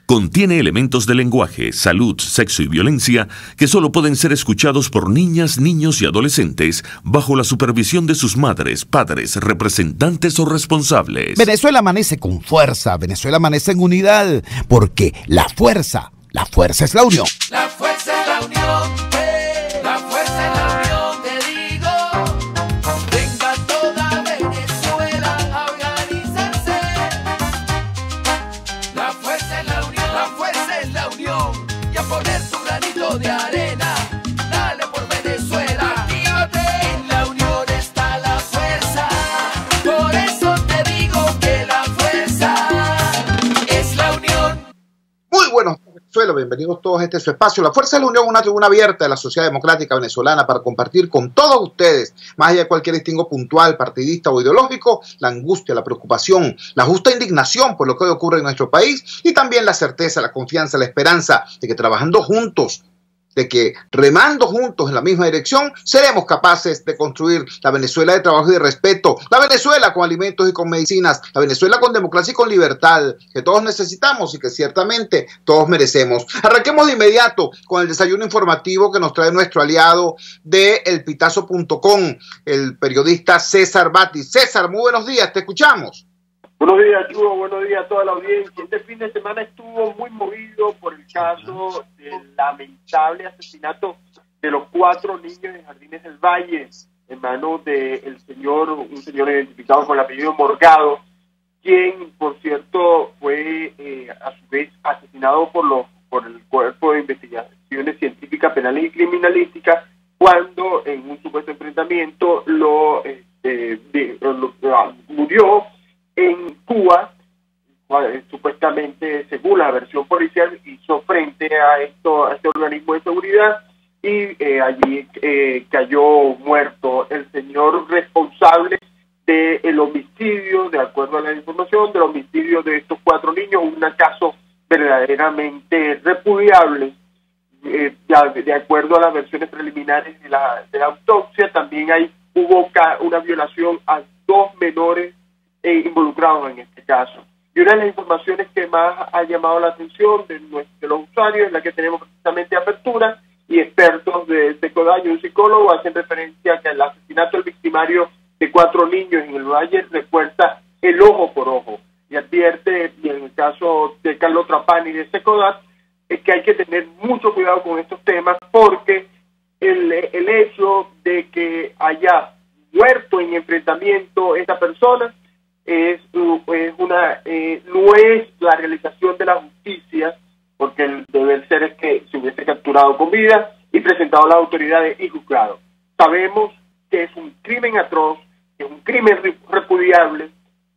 Contiene elementos de lenguaje, salud, sexo y violencia que solo pueden ser escuchados por niñas, niños y adolescentes bajo la supervisión de sus madres, padres, representantes o responsables. Venezuela amanece con fuerza, Venezuela amanece en unidad, porque la fuerza es la unión. La fuerza es la unión. La fuerza es la unión, te digo. Venga toda Venezuela a organizarse. La fuerza es la unión. La fuerza es la unión. Y a poner tu granito de arena. Dale por Venezuela. Actívate. En la unión está la fuerza. Por eso te digo que la fuerza es la unión. Muy buenos días, Venezuela, bienvenidos todos a este su espacio. La Fuerza de la Unión, una tribuna abierta de la sociedad democrática venezolana para compartir con todos ustedes, más allá de cualquier distingo puntual, partidista o ideológico, la angustia, la preocupación, la justa indignación por lo que hoy ocurre en nuestro país y también la certeza, la confianza, la esperanza de que trabajando juntos, de que remando juntos en la misma dirección, seremos capaces de construir la Venezuela de trabajo y de respeto, la Venezuela con alimentos y con medicinas, la Venezuela con democracia y con libertad, que todos necesitamos y que ciertamente todos merecemos. Arranquemos de inmediato con el desayuno informativo que nos trae nuestro aliado de elpitazo.com, el periodista César Batti. César, muy buenos días, te escuchamos. Buenos días, Chugo, buenos días a toda la audiencia. Este fin de semana estuvo muy movido por el caso del lamentable asesinato de los 4 niños en Jardines del Valle, en manos de un señor identificado con el apellido Morgado, quien, por cierto, fue a su vez asesinado por el Cuerpo de Investigaciones Científicas, Penales y Criminalísticas, cuando en un supuesto enfrentamiento murió en Cuba. Supuestamente, según la versión policial, hizo frente a este organismo de seguridad y allí cayó muerto el señor responsable del homicidio, de acuerdo a la información, del homicidio de estos 4 niños, un caso verdaderamente repudiable. De acuerdo a las versiones preliminares de la autopsia, también hubo una violación a 2 menores involucrados en este caso. Y una de las informaciones que más ha llamado la atención de los usuarios, en la que tenemos precisamente apertura, y expertos de Secodá y un psicólogo hacen referencia a que el asesinato del victimario de 4 niños en el Valle refuerza el ojo por ojo, y advierte, y en el caso de Carlos Trapani de Secodá, es que hay que tener mucho cuidado con estos temas, porque el hecho de que haya muerto en enfrentamiento esta persona no es la realización de la justicia, porque el deber ser es que se hubiese capturado con vida y presentado a las autoridades y juzgado. Sabemos que es un crimen atroz, que es un crimen repudiable,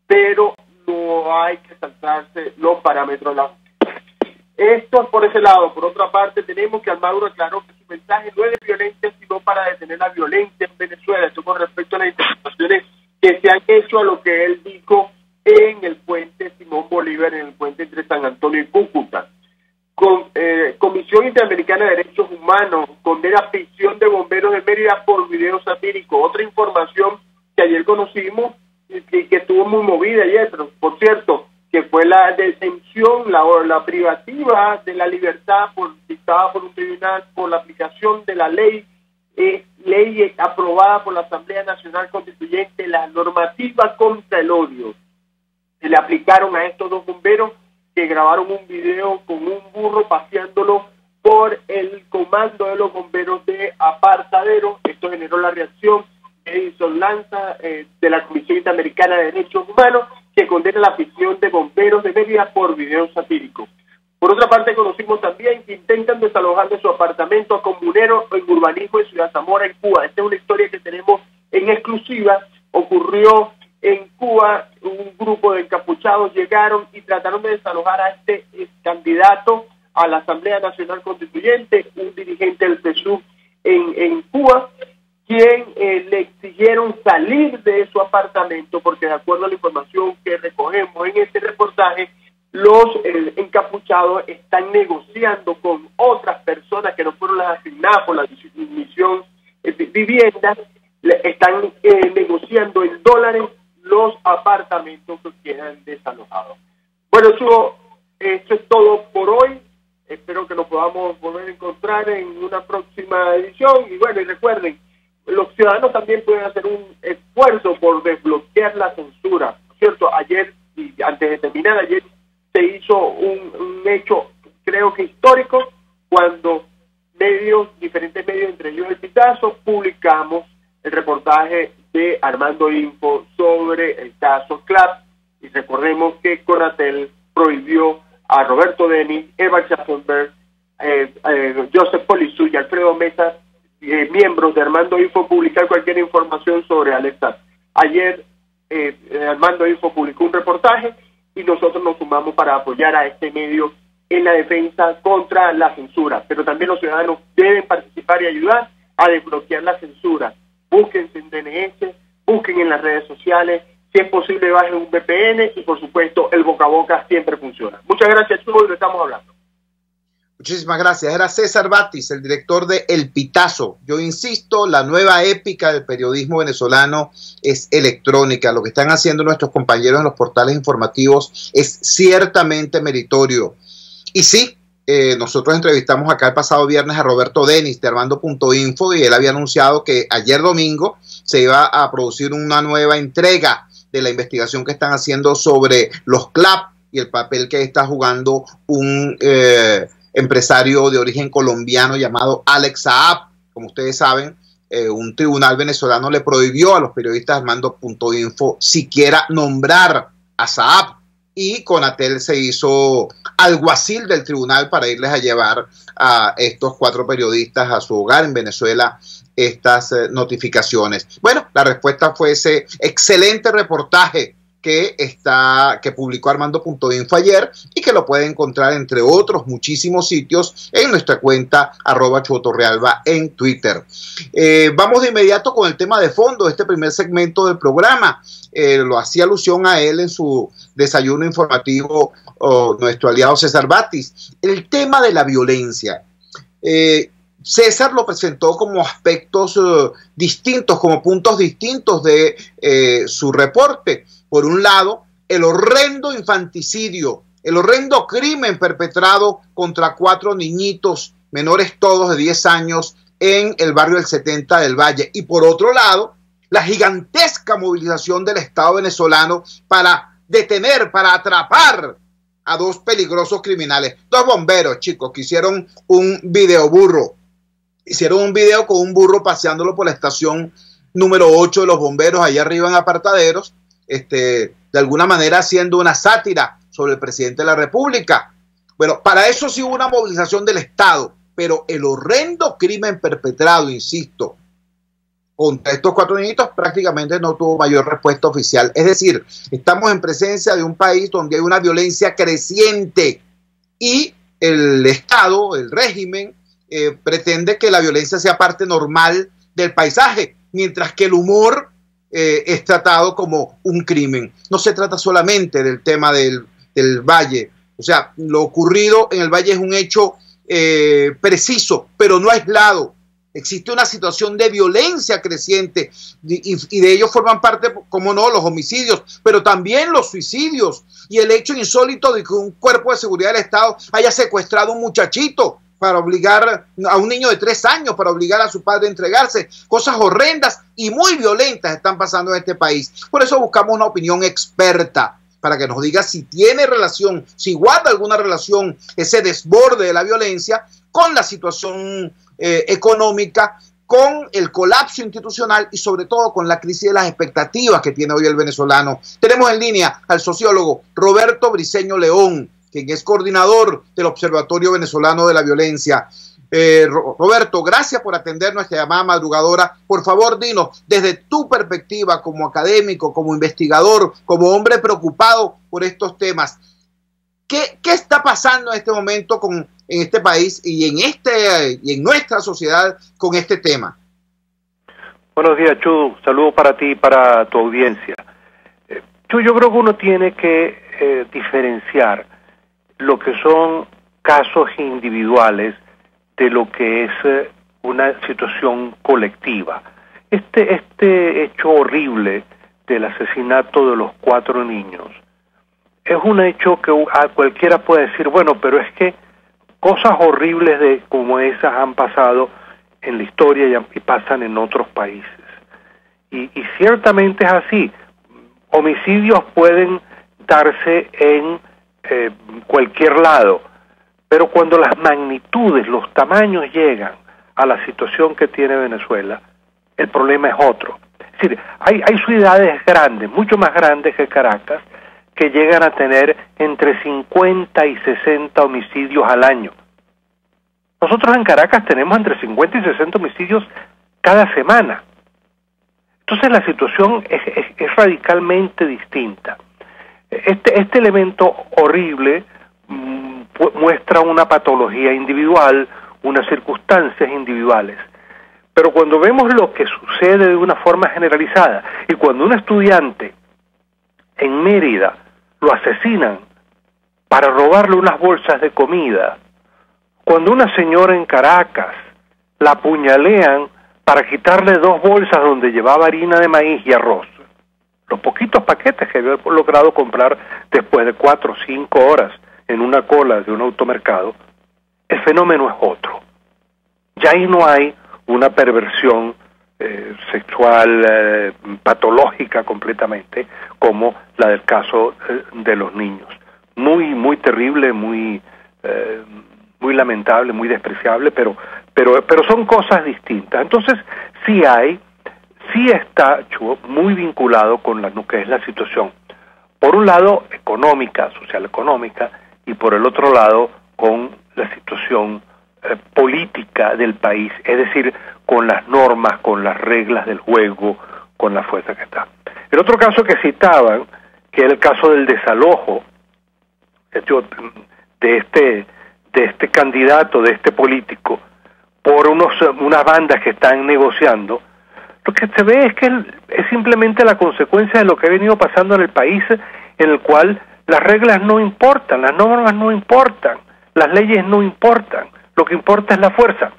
pero no hay que saltarse los parámetros de la justicia. Esto por ese lado. Por otra parte, tenemos que Almagro aclaró que su mensaje no es de violencia, sino para detener la violencia en Venezuela. Esto con respecto a las interpretaciones que se han hecho a lo que él dijo en el puente Simón Bolívar, en el puente entre San Antonio y Cúcuta. Comisión Interamericana de Derechos Humanos condena prisión de bomberos de Mérida por video satírico. Otra información que ayer conocimos y que estuvo muy movida ayer, pero por cierto, que fue la detención, la privativa de la libertad dictada por un tribunal por la aplicación de la ley aprobada por la Asamblea Nacional Constituyente, la normativa contra el odio. Se le aplicaron a estos 2 bomberos que grabaron un video con un burro paseándolo por el comando de los bomberos de Apartadero. Esto generó la reacción de Edison Lanza, de la Comisión Interamericana de Derechos Humanos, que condena la prisión de bomberos de Mérida por video satírico. Por otra parte, conocimos también que intentan desalojar de su apartamento a comuneros en urbanismo en Ciudad Zamora, en Cuba. Esta es una historia que tenemos en exclusiva. Ocurrió en Cuba, un grupo de encapuchados llegaron y trataron de desalojar a este candidato a la Asamblea Nacional Constituyente, un dirigente del PSUV en Cuba, quien le exigieron salir de su apartamento, porque de acuerdo a la información que recogemos en este reportaje, los encapuchados están negociando con otras personas que no fueron las asignadas por la misión vivienda, están negociando en dólares los apartamentos que quedan desalojados. Bueno, eso es todo por hoy. Espero que nos podamos volver a encontrar en una próxima edición. Y bueno, y recuerden, los ciudadanos también pueden hacer un esfuerzo por desbloquear la censura, ¿cierto? Ayer, y antes de terminar, ayer se hizo un hecho, creo que histórico, cuando diferentes medios, entre ellos El Pitazo, publicamos el reportaje de Armando Info sobre el caso CLAP. Y recordemos que Conatel prohibió a Roberto Denis, Eva Schaffelberg, Joseph Polizu y Alfredo Mesa, miembros de Armando Info, publicar cualquier información sobre Alex Saab. Ayer Armando Info publicó un reportaje y nosotros nos sumamos para apoyar a este medio en la defensa contra la censura, pero también los ciudadanos deben participar y ayudar a desbloquear la censura. Búsquense en DNS, busquen en las redes sociales, si es posible bajen un VPN y por supuesto el boca a boca siempre funciona. Muchas gracias, Chugo, y lo estamos hablando. Muchísimas gracias. Era César Batis, el director de El Pitazo. Yo insisto, la nueva épica del periodismo venezolano es electrónica. Lo que están haciendo nuestros compañeros en los portales informativos es ciertamente meritorio. Y sí, nosotros entrevistamos acá el pasado viernes a Roberto Denis de Armando.info y él había anunciado que ayer domingo se iba a producir una nueva entrega de la investigación que están haciendo sobre los CLAP y el papel que está jugando un empresario de origen colombiano llamado Alex Saab. Como ustedes saben, un tribunal venezolano le prohibió a los periodistas de Armando.info siquiera nombrar a Saab, y Conatel se hizo alguacil del tribunal para irles a llevar a estos 4 periodistas a su hogar en Venezuela estas notificaciones. Bueno, la respuesta fue ese excelente reportaje que publicó Armando.info ayer y que lo puede encontrar entre otros muchísimos sitios en nuestra cuenta @chugotorrealba en Twitter. Vamos de inmediato con el tema de fondo de este primer segmento del programa. Lo hacía alusión a él en su desayuno informativo nuestro aliado César Batis. El tema de la violencia. César lo presentó como aspectos distintos, como puntos distintos de su reporte. Por un lado, el horrendo infanticidio, el horrendo crimen perpetrado contra 4 niñitos menores todos de 10 años en el barrio del 70 del Valle. Y por otro lado, la gigantesca movilización del Estado venezolano para detener, para atrapar a 2 peligrosos criminales. 2 bomberos, chicos, que hicieron un video burro. Hicieron un video con un burro paseándolo por la estación número 8 de los bomberos, allá arriba en Apartaderos, de alguna manera haciendo una sátira sobre el presidente de la República. Bueno, para eso sí hubo una movilización del Estado, pero el horrendo crimen perpetrado, insisto, contra estos 4 niñitos prácticamente no tuvo mayor respuesta oficial. Es decir, estamos en presencia de un país donde hay una violencia creciente y el Estado, el régimen, pretende que la violencia sea parte normal del paisaje, mientras que el humor es tratado como un crimen. No se trata solamente del tema del Valle. O sea, lo ocurrido en el Valle es un hecho preciso, pero no aislado. Existe una situación de violencia creciente y de ello forman parte, como no, los homicidios, pero también los suicidios y el hecho insólito de que un cuerpo de seguridad del Estado haya secuestrado a un muchachito para obligar a un niño de 3 años, para obligar a su padre a entregarse. Cosas horrendas y muy violentas están pasando en este país. Por eso buscamos una opinión experta para que nos diga si tiene relación, si guarda alguna relación ese desborde de la violencia con la situación económica, con el colapso institucional y sobre todo con la crisis de las expectativas que tiene hoy el venezolano. Tenemos en línea al sociólogo Roberto Briceño León, quien es coordinador del Observatorio Venezolano de la Violencia. Roberto, gracias por atender nuestra llamada madrugadora. Por favor, dinos, desde tu perspectiva como académico, como investigador, como hombre preocupado por estos temas, ¿qué está pasando en este momento en este país y en nuestra sociedad con este tema? Buenos días, Chu. Saludos para ti y para tu audiencia. Chu, yo creo que uno tiene que diferenciar lo que son casos individuales de lo que es una situación colectiva. Este hecho horrible del asesinato de los 4 niños es un hecho que a cualquiera puede decir, bueno, pero es que cosas horribles como esas han pasado en la historia y pasan en otros países. Y ciertamente es así. Homicidios pueden darse en cualquier lado, pero cuando las magnitudes, los tamaños llegan a la situación que tiene Venezuela, el problema es otro. Es decir, hay ciudades grandes, mucho más grandes que Caracas, que llegan a tener entre 50 y 60 homicidios al año. Nosotros en Caracas tenemos entre 50 y 60 homicidios cada semana. Entonces la situación es radicalmente distinta. Este elemento horrible muestra una patología individual, unas circunstancias individuales. Pero cuando vemos lo que sucede de una forma generalizada, y cuando un estudiante en Mérida lo asesinan para robarle unas bolsas de comida, cuando una señora en Caracas la apuñalean para quitarle 2 bolsas donde llevaba harina de maíz y arroz, los poquitos paquetes que había logrado comprar después de 4 o 5 horas en una cola de un automercado, el fenómeno es otro. Ya ahí no hay una perversión sexual patológica completamente, como la del caso de los niños. Muy terrible, muy lamentable, muy despreciable, pero son cosas distintas. Entonces, sí está muy vinculado con lo que es la situación, por un lado económica, social económica, y por el otro lado con la situación política del país, es decir, con las normas, con las reglas del juego, con la fuerza que está. El otro caso que citaban, que era el caso del desalojo de este candidato, de este político, por unas bandas que están negociando, lo que se ve es que es simplemente la consecuencia de lo que ha venido pasando en el país, en el cual las reglas no importan, las normas no importan, las leyes no importan, lo que importa es la fuerza.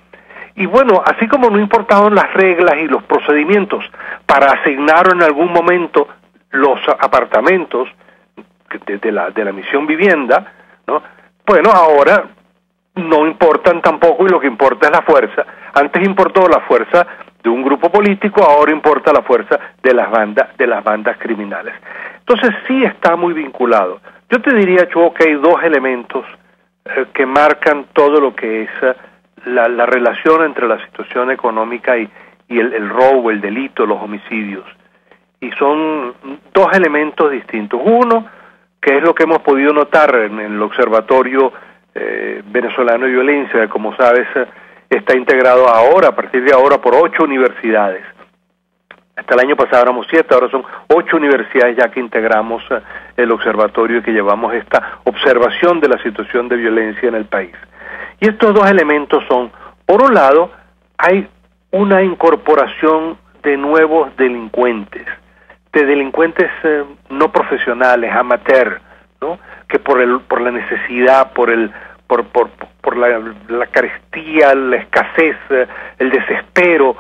Y bueno, así como no importaban las reglas y los procedimientos para asignar en algún momento los apartamentos de la misión vivienda, ¿no? Bueno, ahora no importan tampoco, y lo que importa es la fuerza. Antes importó la fuerza de un grupo político, ahora importa la fuerza de las bandas criminales. Entonces sí está muy vinculado. Yo te diría, Chuo, que hay 2 elementos que marcan todo lo que es la relación entre la situación económica y el robo, el delito, los homicidios. Y son 2 elementos distintos. Uno, que es lo que hemos podido notar en el Observatorio Venezolano de Violencia, que como sabes está integrado ahora, a partir de ahora, por 8 universidades. Hasta el año pasado éramos 7, ahora son 8 universidades ya que integramos el observatorio y que llevamos esta observación de la situación de violencia en el país. Y estos 2 elementos son, por un lado, hay una incorporación de nuevos delincuentes, de delincuentes no profesionales, amateur, ¿no? Que por la necesidad, por la carestía, la escasez, el desespero,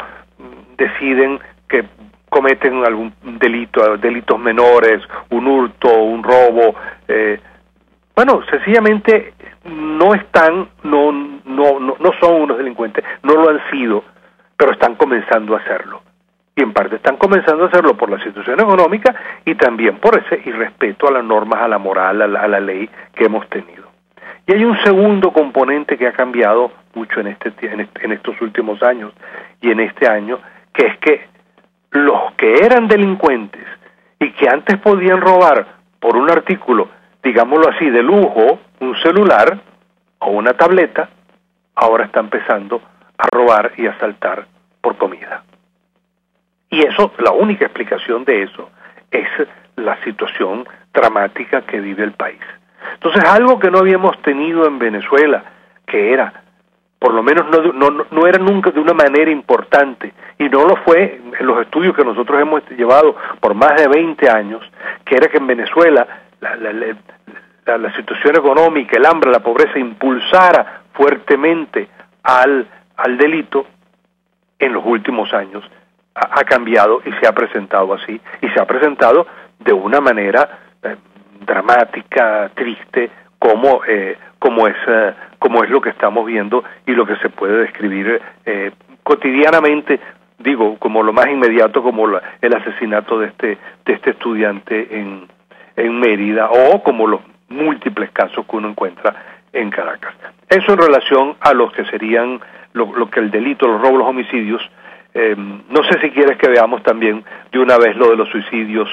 deciden que cometen algún delito, delitos menores, un hurto, un robo. Bueno, sencillamente no son unos delincuentes, no lo han sido, pero están comenzando a hacerlo. Y en parte están comenzando a hacerlo por la situación económica y también por ese irrespeto a las normas, a la moral, a la ley que hemos tenido. Y hay un segundo componente que ha cambiado mucho en estos últimos años y en este año, que es que los que eran delincuentes y que antes podían robar por un artículo, digámoslo así, de lujo, un celular o una tableta, ahora está empezando a robar y asaltar por comida. Y eso, la única explicación de eso es la situación dramática que vive el país. Entonces, algo que no habíamos tenido en Venezuela, que era, por lo menos no era nunca de una manera importante, y no lo fue en los estudios que nosotros hemos llevado por más de 20 años, que era que en Venezuela la situación económica, el hambre, la pobreza impulsara fuertemente al delito. En los últimos años ha cambiado y se ha presentado así, y se ha presentado de una manera dramática, triste, como es lo que estamos viendo y lo que se puede describir cotidianamente, digo, como lo más inmediato, como el asesinato de este estudiante en Mérida, o como los múltiples casos que uno encuentra en Caracas. Eso en relación a los que serían lo que el delito, los robos, los homicidios. No sé si quieres que veamos también de una vez lo de los suicidios,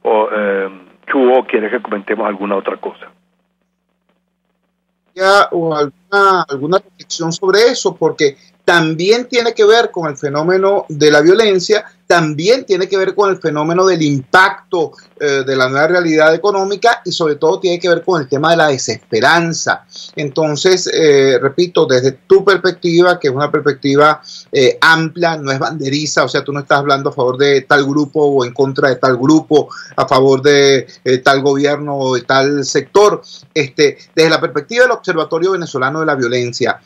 Chuo, quieres que comentemos alguna otra cosa. O alguna reflexión sobre eso, porque también tiene que ver con el fenómeno de la violencia, también tiene que ver con el fenómeno del impacto de la nueva realidad económica y sobre todo tiene que ver con el tema de la desesperanza. Entonces, repito, desde tu perspectiva, que es una perspectiva amplia, no es banderiza, o sea, tú no estás hablando a favor de tal grupo o en contra de tal grupo, a favor de tal gobierno o de tal sector. Desde la perspectiva del Observatorio Venezolano de la Violencia,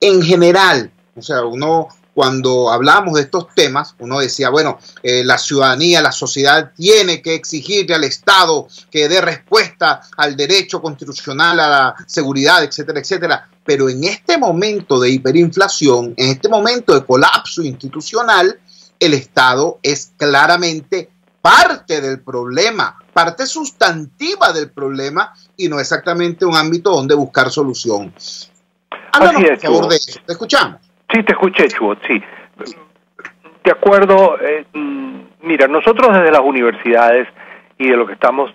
en general, o sea, uno cuando hablamos de estos temas, uno decía, bueno, la ciudadanía, la sociedad tiene que exigirle al Estado que dé respuesta al derecho constitucional a la seguridad, etcétera, etcétera. Pero en este momento de hiperinflación, en este momento de colapso institucional, el Estado es claramente parte del problema, parte sustantiva del problema y no exactamente un ámbito donde buscar solución. Háblanos, por favor, de eso. ¿Te escuchamos? Sí, te escuché, Chubot, sí. De acuerdo, mira, nosotros desde las universidades y de lo que estamos,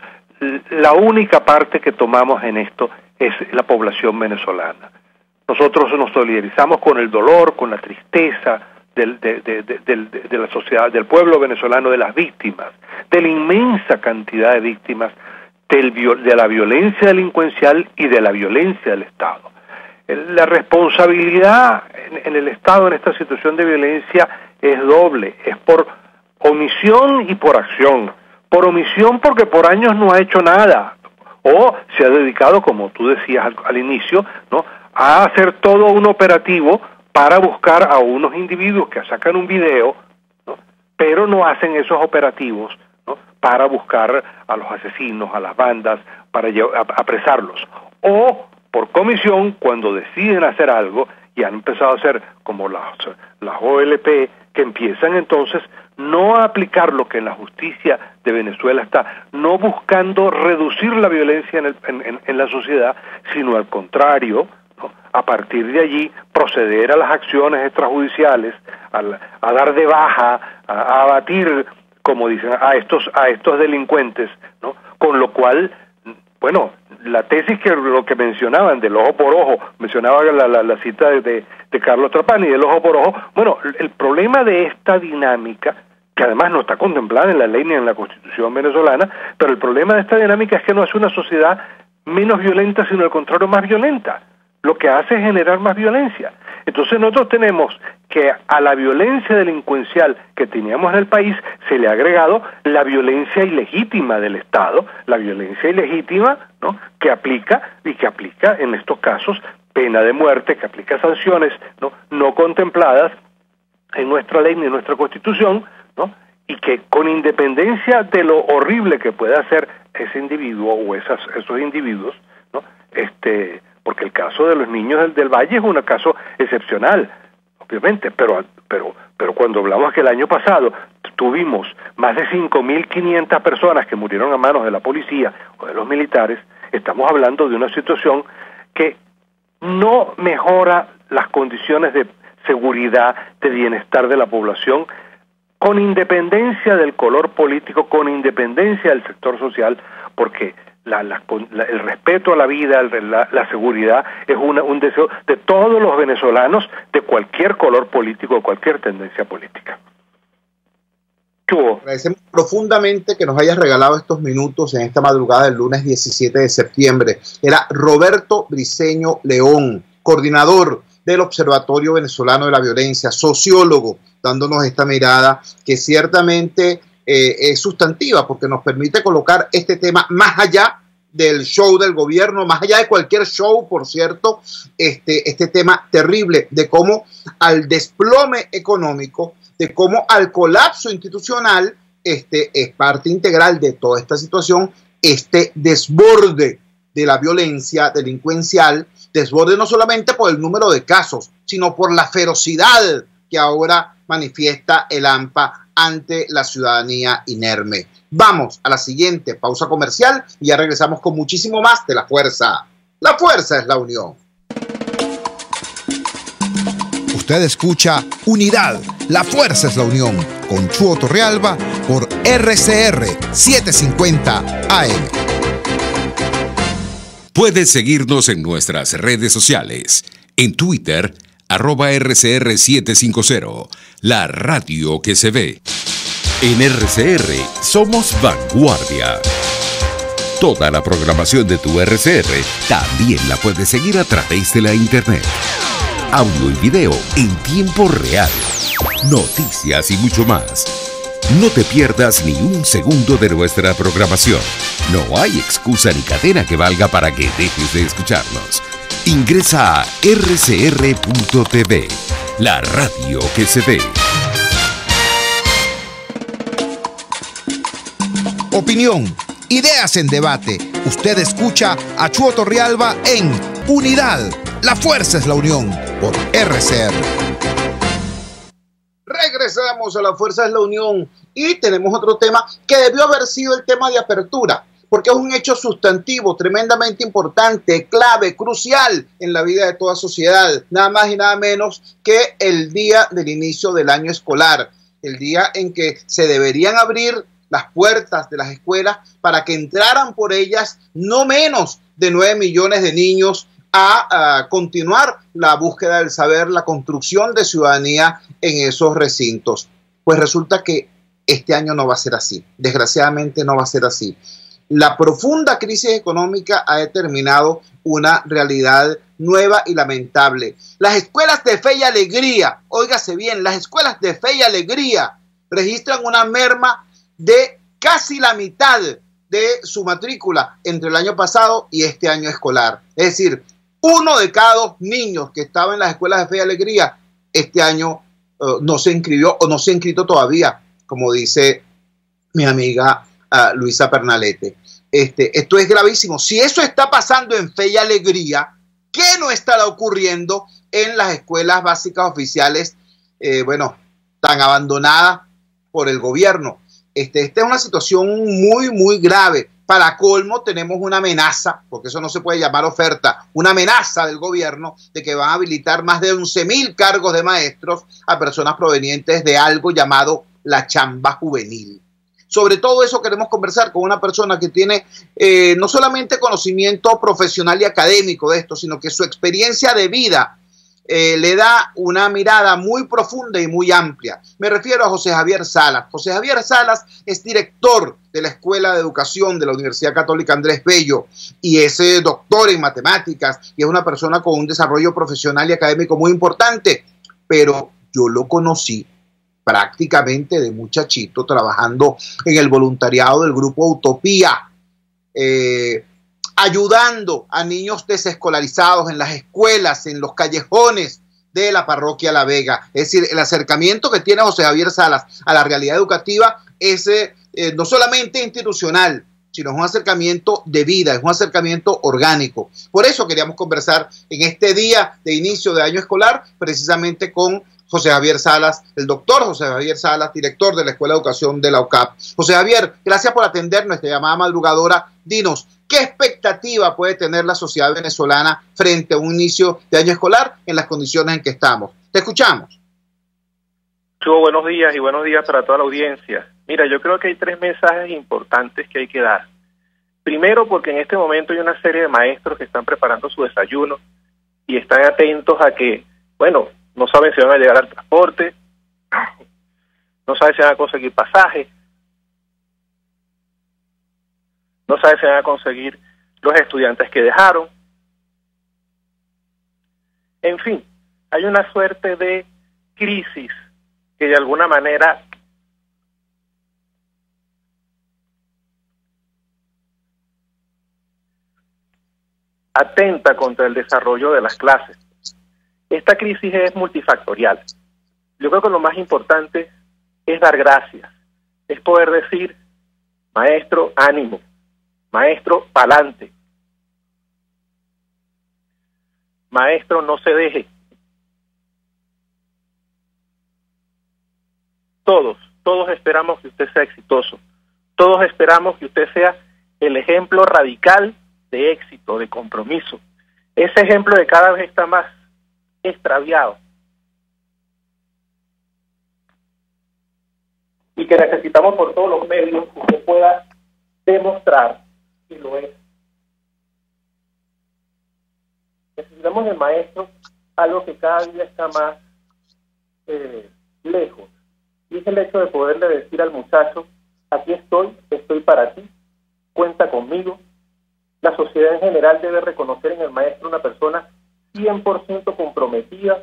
la única parte que tomamos en esto es la población venezolana. Nosotros nos solidarizamos con el dolor, con la tristeza de la sociedad, del pueblo venezolano, de las víctimas, de la inmensa cantidad de víctimas de la violencia delincuencial y de la violencia del Estado. La responsabilidad en el Estado en esta situación de violencia es doble, es por omisión y por acción. Por omisión porque por años no ha hecho nada, o se ha dedicado, como tú decías al inicio, ¿no?, a hacer todo un operativo para buscar a unos individuos que sacan un video, ¿no?, pero no hacen esos operativos, ¿no?, para buscar a los asesinos, a las bandas, para apresarlos. O por comisión, cuando deciden hacer algo y han empezado a hacer como las OLP, que empiezan entonces no a aplicar lo que en la justicia de Venezuela está, no buscando reducir la violencia en la sociedad, sino al contrario, ¿no?, a partir de allí proceder a las acciones extrajudiciales, a dar de baja, a abatir, como dicen, a estos delincuentes, ¿no?, con lo cual, bueno, la tesis que lo que mencionaban del ojo por ojo, mencionaba la cita de Carlos Trapani, del ojo por ojo. Bueno, el problema de esta dinámica, que además no está contemplada en la ley ni en la Constitución venezolana, pero el problema de esta dinámica es que no hace una sociedad menos violenta, sino al contrario más violenta. Lo que hace es generar más violencia. Entonces nosotros tenemos que a la violencia delincuencial que teníamos en el país se le ha agregado la violencia ilegítima del Estado, la violencia ilegítima, ¿no?, que aplica en estos casos pena de muerte, que aplica sanciones no contempladas en nuestra ley ni en nuestra Constitución, ¿no?, y que con independencia de lo horrible que pueda hacer ese individuo o esos individuos, ¿no?, porque el caso de los niños del Valle es un caso excepcional, obviamente, pero cuando hablamos que el año pasado tuvimos más de 5.500 personas que murieron a manos de la policía o de los militares, estamos hablando de una situación que no mejora las condiciones de seguridad, de bienestar de la población, con independencia del color político, con independencia del sector social, porque el respeto a la vida, la seguridad es un deseo de todos los venezolanos de cualquier color político, cualquier tendencia política. Agradecemos profundamente que nos hayas regalado estos minutos en esta madrugada del lunes 17 de septiembre. Era Roberto Briceño León, coordinador del Observatorio Venezolano de la Violencia, sociólogo, dándonos esta mirada que ciertamente es sustantiva porque nos permite colocar este tema más allá del show del gobierno, más allá de cualquier show, por cierto, este tema terrible de cómo al desplome económico, de cómo al colapso institucional, es parte integral de toda esta situación, este desborde de la violencia delincuencial, desborde no solamente por el número de casos, sino por la ferocidad que ahora manifiesta el AMPA ante la ciudadanía inerme. Vamos a la siguiente pausa comercial y ya regresamos con muchísimo más de La Fuerza. La fuerza es la unión. Usted escucha Unidad, la fuerza es la unión, con Chuo Torrealba por RCR 750 AM. Puedes seguirnos en nuestras redes sociales. En Twitter, @RCR750, la radio que se ve. En RCR somos vanguardia. Toda la programación de tu RCR también la puedes seguir a través de la internet. Audio y video en tiempo real. Noticias y mucho más. No te pierdas ni un segundo de nuestra programación. No hay excusa ni cadena que valga para que dejes de escucharnos. Ingresa a rcr.tv, la radio que se ve. Opinión, ideas en debate. Usted escucha a Chuo Torrealba en Unidad, la fuerza es la unión, por RCR. Regresamos a La Fuerza es la Unión y tenemos otro tema que debió haber sido el tema de apertura, porque es un hecho sustantivo, tremendamente importante, clave, crucial en la vida de toda sociedad, nada más y nada menos que el día del inicio del año escolar, el día en que se deberían abrir las puertas de las escuelas para que entraran por ellas no menos de 9 millones de niños a continuar la búsqueda del saber, la construcción de ciudadanía en esos recintos. Pues resulta que este año no va a ser así, desgraciadamente no va a ser así. La profunda crisis económica ha determinado una realidad nueva y lamentable. Las escuelas de fe y alegría, óigase bien, las escuelas de fe y alegría registran una merma de casi la mitad de su matrícula entre el año pasado y este año escolar. Es decir, 1 de cada 2 niños que estaban en las escuelas de fe y alegría este año no se inscribió o no se ha inscrito todavía, como dice mi amiga Luisa Pernalete. Esto es gravísimo. Si eso está pasando en fe y alegría, ¿qué no estará ocurriendo en las escuelas básicas oficiales, tan abandonadas por el gobierno? Esta es una situación muy, muy grave. Para colmo, tenemos una amenaza, porque eso no se puede llamar oferta, una amenaza del gobierno de que van a habilitar más de 11.000 cargos de maestros a personas provenientes de algo llamado la chamba juvenil. Sobre todo eso queremos conversar con una persona que tiene no solamente conocimiento profesional y académico de esto, sino que su experiencia de vida le da una mirada muy profunda y muy amplia. Me refiero a José Javier Salas. José Javier Salas es director de la Escuela de Educación de la Universidad Católica Andrés Bello y es doctor en matemáticas y es una persona con un desarrollo profesional y académico muy importante, pero yo lo conocí prácticamente de muchachito trabajando en el voluntariado del grupo Utopía, ayudando a niños desescolarizados en las escuelas, en los callejones de la parroquia La Vega. Es decir, el acercamiento que tiene José Javier Salas a la realidad educativa es no solamente institucional, sino es un acercamiento de vida, es un acercamiento orgánico. Por eso queríamos conversar en este día de inicio de año escolar, precisamente con José Javier Salas, el doctor José Javier Salas, director de la Escuela de Educación de la UCAP. José Javier, gracias por atender nuestra llamada madrugadora. Dinos, ¿qué expectativa puede tener la sociedad venezolana frente a un inicio de año escolar en las condiciones en que estamos? Te escuchamos. Buenos días y buenos días para toda la audiencia. Mira, yo creo que hay 3 mensajes importantes que hay que dar. Primero, porque en este momento hay una serie de maestros que están preparando su desayuno y están atentos a que, no saben si van a llegar al transporte, no saben si van a conseguir pasajes, no saben si van a conseguir los estudiantes que dejaron. En fin, hay una suerte de crisis que de alguna manera atenta contra el desarrollo de las clases. Esta crisis es multifactorial. Yo creo que lo más importante es dar gracias, es poder decir, maestro, ánimo, Maestro, pa'lante. Maestro, no se deje. Todos esperamos que usted sea exitoso. Todos esperamos que usted sea el ejemplo radical de éxito, de compromiso. Ese ejemplo de cada vez está más extraviado. Y que necesitamos por todos los medios que usted pueda demostrar que lo es. Necesitamos del maestro algo que cada día está más lejos. Y es el hecho de poderle decir al muchacho, aquí estoy para ti, cuenta conmigo. La sociedad en general debe reconocer en el maestro una persona 100% comprometida,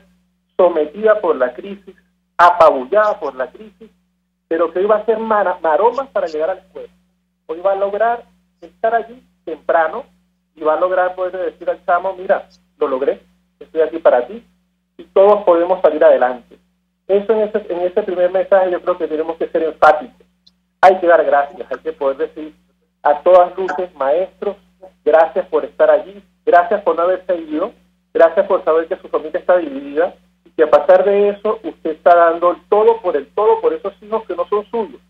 sometida por la crisis, apabullada por la crisis, pero que hoy va a hacer maromas para llegar a la escuela. Hoy va a lograr estar allí temprano y va a lograr poder decir al chamo, mira, lo logré, estoy aquí para ti, y todos podemos salir adelante. Eso en ese primer mensaje yo creo que tenemos que ser enfáticos. Hay que dar gracias, hay que poder decir a todas luces, maestros, gracias por estar allí, gracias por no haberse ido, gracias por saber que su familia está dividida, y que a pesar de eso usted está dando el todo por esos hijos que no son suyos,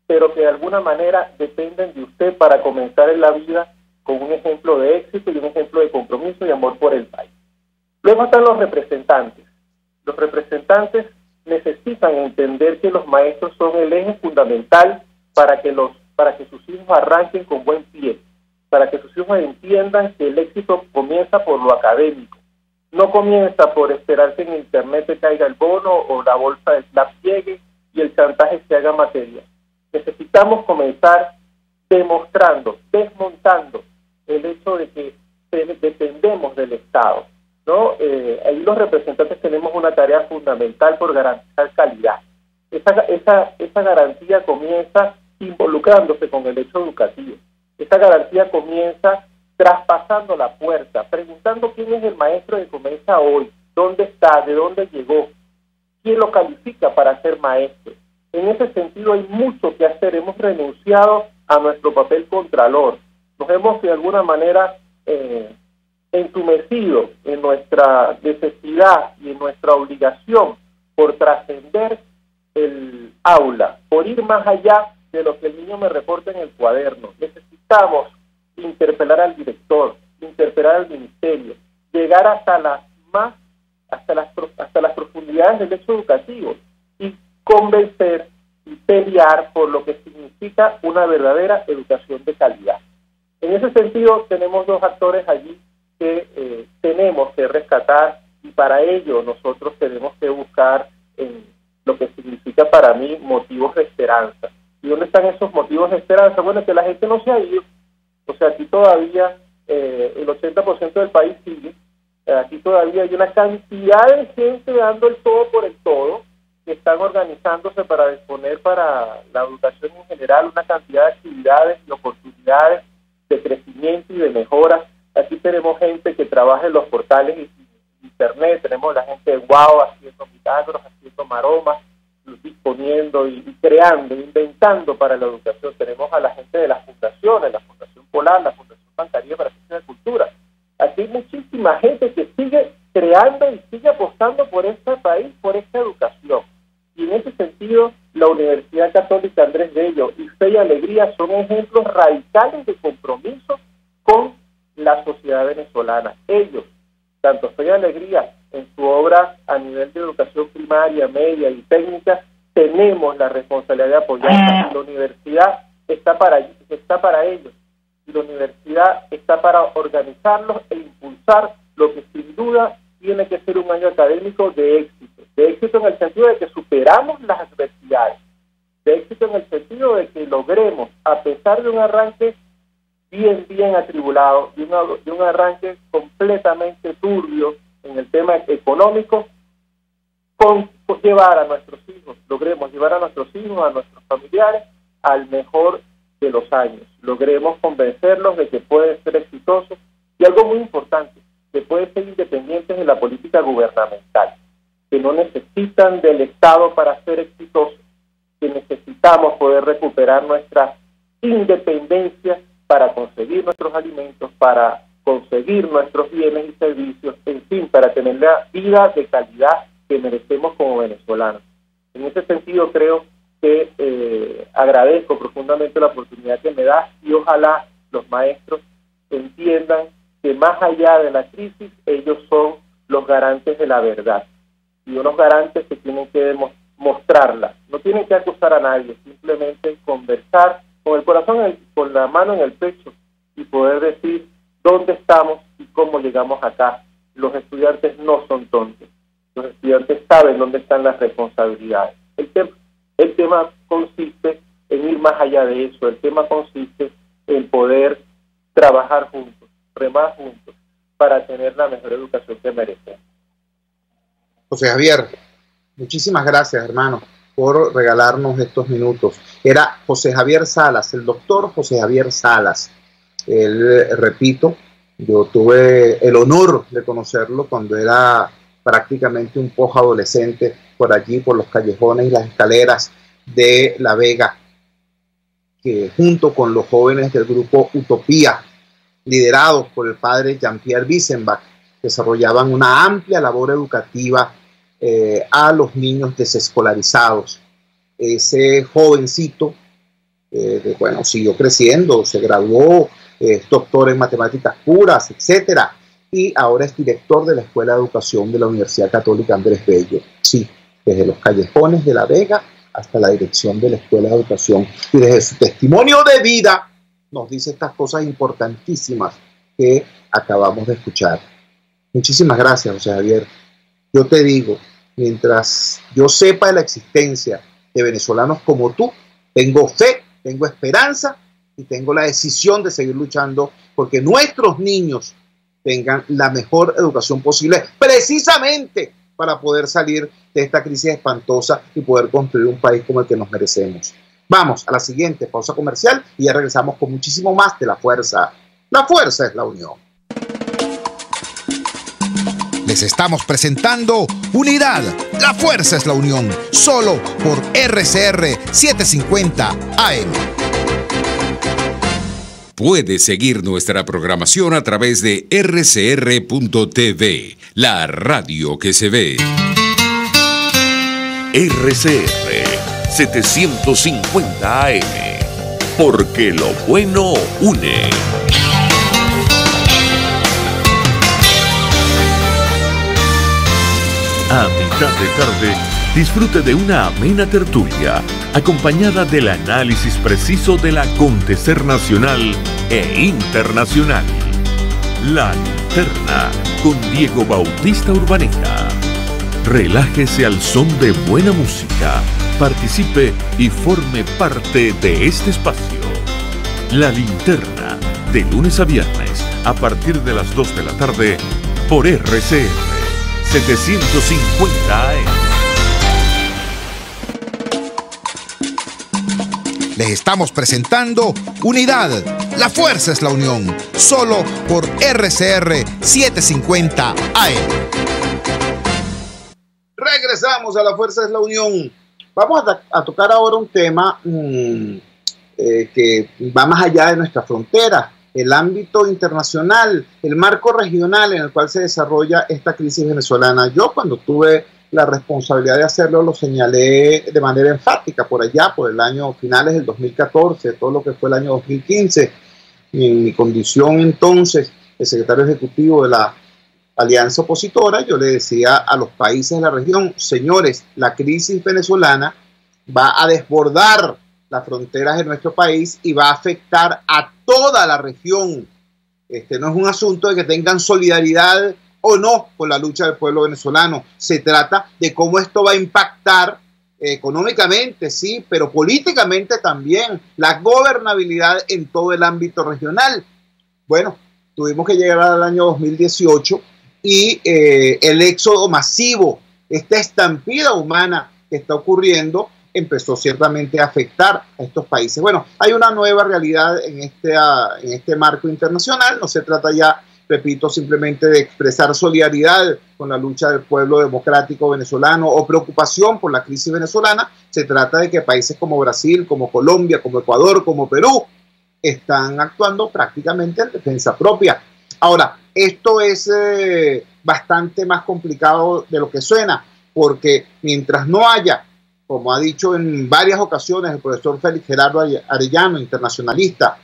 pero que de alguna manera dependen de usted para comenzar en la vida con un ejemplo de éxito y un ejemplo de compromiso y amor por el país. Luego están los representantes. Los representantes necesitan entender que los maestros son el eje fundamental para que sus hijos arranquen con buen pie, para que sus hijos entiendan que el éxito comienza por lo académico, no comienza por esperar que en internet te caiga el bono o la bolsa del SNAP llegue y el chantaje se haga material. Necesitamos comenzar demostrando, desmontando el hecho de que dependemos del Estado, ¿no? Ahí los representantes tenemos una tarea fundamental por garantizar calidad. Esa garantía comienza involucrándose con el hecho educativo. Esa garantía comienza traspasando la puerta, preguntando quién es el maestro que comienza hoy, dónde está, de dónde llegó, quién lo califica para ser maestro. En ese sentido hay mucho que hacer. Hemos renunciado a nuestro papel contralor. Nos hemos de alguna manera entumecido en nuestra necesidad y en nuestra obligación por trascender el aula, por ir más allá de lo que el niño me reporta en el cuaderno. Necesitamos interpelar al director, interpelar al ministerio, llegar hasta las profundidades del hecho educativo y convencer y pelear por lo que significa una verdadera educación de calidad. En ese sentido, tenemos dos actores allí que tenemos que rescatar, y para ello nosotros tenemos que buscar lo que significa para mí motivos de esperanza. ¿Y dónde están esos motivos de esperanza? Bueno, que la gente no se ha ido. O sea, aquí todavía el 80% del país sigue. Aquí todavía hay una cantidad de gente dando el todo por el todo, que están organizándose para disponer para la educación en general una cantidad de actividades y oportunidades de crecimiento y de mejora. Aquí tenemos gente que trabaja en los portales de internet, tenemos la gente de Wow haciendo milagros, haciendo maromas, disponiendo y creando, inventando para la educación. Tenemos a la gente de las fundaciones, la Fundación Polar, la Fundación Bancaria para Ciencia de Cultura. Aquí hay muchísima gente que sigue creando y sigue apostando por este país, por esta educación. Y en ese sentido, la Universidad Católica Andrés Bello y Fe y Alegría son ejemplos radicales de compromiso con la sociedad venezolana. Ellos, tanto Fe y Alegría en su obra a nivel de educación primaria, media y técnica, tenemos la responsabilidad de apoyar. La universidad está para ellos. Y la universidad está para organizarlos e impulsar lo que sin duda tiene que ser un año académico de éxito. De éxito en el sentido de que superamos las adversidades. De éxito en el sentido de que logremos, a pesar de un arranque bien atribulado, de un arranque completamente turbio en el tema económico, llevar a nuestros hijos, logremos llevar a nuestros hijos, a nuestros familiares, al mejor de los años. Logremos convencerlos de que pueden ser exitosos y algo muy importante, que pueden ser independientes de la política gubernamental, que no necesitan del Estado para ser exitosos, que necesitamos poder recuperar nuestra independencia para conseguir nuestros alimentos, para conseguir nuestros bienes y servicios, en fin, para tener la vida de calidad que merecemos como venezolanos. En ese sentido creo que agradezco profundamente la oportunidad que me da y ojalá los maestros entiendan que más allá de la crisis, ellos son los garantes de la verdad y unos garantes que tienen que mostrarla. No tienen que acusar a nadie, simplemente conversar con el corazón, con la mano en el pecho y poder decir dónde estamos y cómo llegamos acá. Los estudiantes no son tontos, los estudiantes saben dónde están las responsabilidades. El tema consiste en ir más allá de eso, el tema consiste en poder trabajar juntos, remar juntos, para tener la mejor educación que merecemos. José Javier, muchísimas gracias, hermano, por regalarnos estos minutos. Era José Javier Salas, el doctor José Javier Salas. Él, repito, yo tuve el honor de conocerlo cuando era prácticamente un poco adolescente, por allí, por los callejones y las escaleras de La Vega, que junto con los jóvenes del grupo Utopía, liderados por el padre Jean-Pierre Wissenbach, desarrollaban una amplia labor educativa a los niños desescolarizados. Ese jovencito, bueno, siguió creciendo, se graduó, es doctor en matemáticas puras, etcétera, y ahora es director de la Escuela de Educación de la Universidad Católica Andrés Bello. Sí, desde los callejones de La Vega hasta la dirección de la Escuela de Educación, y desde su testimonio de vida nos dice estas cosas importantísimas que acabamos de escuchar. Muchísimas gracias, José Javier. Yo te digo, mientras yo sepa de la existencia de venezolanos como tú, tengo fe, tengo esperanza y tengo la decisión de seguir luchando porque nuestros niños tengan la mejor educación posible, precisamente para poder salir de esta crisis espantosa y poder construir un país como el que nos merecemos. Vamos a la siguiente pausa comercial y ya regresamos con muchísimo más de La Fuerza. La fuerza es la unión. Les estamos presentando Unidad. La fuerza es la unión. Solo por RCR 750 AM. Puede seguir nuestra programación a través de rcr.tv, la radio que se ve. RCR 750 AM, porque lo bueno une. A mitad de tarde, disfrute de una amena tertulia, acompañada del análisis preciso del acontecer nacional e internacional. La Linterna, con Diego Bautista Urbaneta. Relájese al son de buena música, participe y forme parte de este espacio. La Linterna, de lunes a viernes, a partir de las 2 de la tarde, por RCR 750 AM. Les estamos presentando Unidad. La fuerza es la unión. Solo por RCR 750 AM. Regresamos a La Fuerza es la Unión. Vamos a tocar ahora un tema que va más allá de nuestra frontera, el ámbito internacional, el marco regional en el cual se desarrolla esta crisis venezolana. Yo, cuando tuve la responsabilidad de hacerlo, lo señalé de manera enfática por allá, por el año finales del 2014, todo lo que fue el año 2015. Y en mi condición entonces de secretario ejecutivo de la alianza opositora, yo le decía a los países de la región: señores, la crisis venezolana va a desbordar las fronteras de nuestro país y va a afectar a toda la región. Este no es un asunto de que tengan solidaridad o no con la lucha del pueblo venezolano. Se trata de cómo esto va a impactar económicamente, sí, pero políticamente también, la gobernabilidad en todo el ámbito regional. Bueno, tuvimos que llegar al año 2018 y el éxodo masivo, esta estampida humana que está ocurriendo, empezó ciertamente a afectar a estos países. Bueno, hay una nueva realidad en este marco internacional. No se trata ya, repito, simplemente de expresar solidaridad con la lucha del pueblo democrático venezolano o preocupación por la crisis venezolana. Se trata de que países como Brasil, como Colombia, como Ecuador, como Perú, están actuando prácticamente en defensa propia. Ahora, esto es bastante más complicado de lo que suena, porque mientras no haya, como ha dicho en varias ocasiones el profesor Félix Gerardo Arellano, internacionalista,